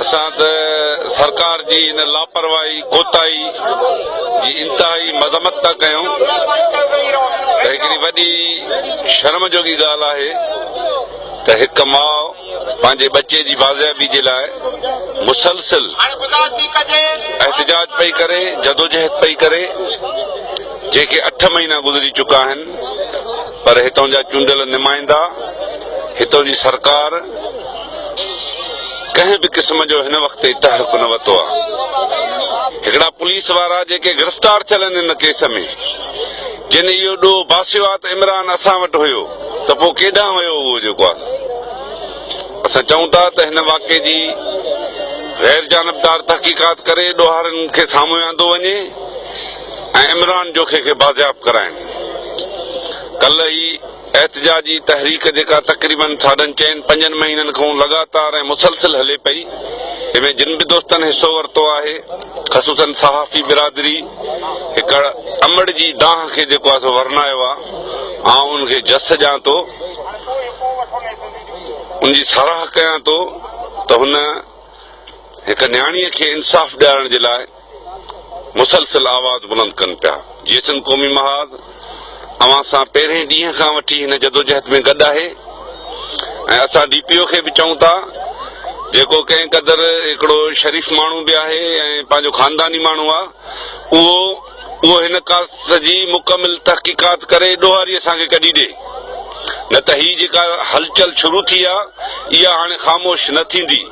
असां त सरकार जी इन लापरवाही कोताही जी इंतहाई मज़म्मत था कयूं त हिकिड़ी वॾी शर्म जोगी ॻाल्हि आहे त हिकु माउ पंहिंजे बचे जी बाज़ियाबी जे लाइ मुसलसिल एहतजाज पई करे, जदोजहद पई करे, जेके 8 महीना गुज़री चुका आहिनि, पर हितां जा चूंडियल नुमाइंदा, हितां जी सरकार कंहिं बि क़िस्म जो हिन वक़्तु तहरुक न वरितो आहे। हिकिड़ा पुलिस वारा जेके गिरफ़्तार थियल आहिनि हिन केस में, जिन इहो ॾोह बासियो आहे त इमरान असां वटि हुयो, त पोइ केॾांहुं वियो उहो जेको आहे। असां चऊं था त हिन वाक़े जी गैर जानबदार तहक़ीक़ात करे ॾोहारनि खे साम्हूं आंदो वञे ऐं इमरान जोखे खे बाज़ियाब कराइनि। कल्ह ई एहतजाजी तहरीक जेका तक़रीबन 4.5 महीननि खां लगातार ऐं मुसलसिल हले पई, जंहिंमें जिन बि दोस्तनि हिसो वरितो आहे, ख़ुसूसन सहाफ़ी बिरादरी, हिक अमड़ जी दाह खे जेको आहे सो वर्नायो आहे। आउं उनखे जस ॾियां थो, उनजी साराह कयां थो त हुन हिक न्याणीअ खे इंसाफ़ ॾियारण जे लाइ मुसलसिल आवाज़ बुलंद कनि पिया। जीअं क़ौमी महाज़ अवां सां पहिरें ॾींहं खां वठी हिन जदोजहद में गॾु आहे ऐं असां DPO खे बि चऊं था, जेको कंहिं क़दुरु हिकिड़ो शरीफ़ माण्हू बि आहे ऐं पंहिंजो ख़ानदानी माण्हू आहे, उहो हिन कास जी मुकमिल तहक़ीक़ात करे ॾोहारी असांखे कढी ॾे, न त ही जेका हलचल शुरू थी आहे इहा हाणे ख़ामोश न थींदी।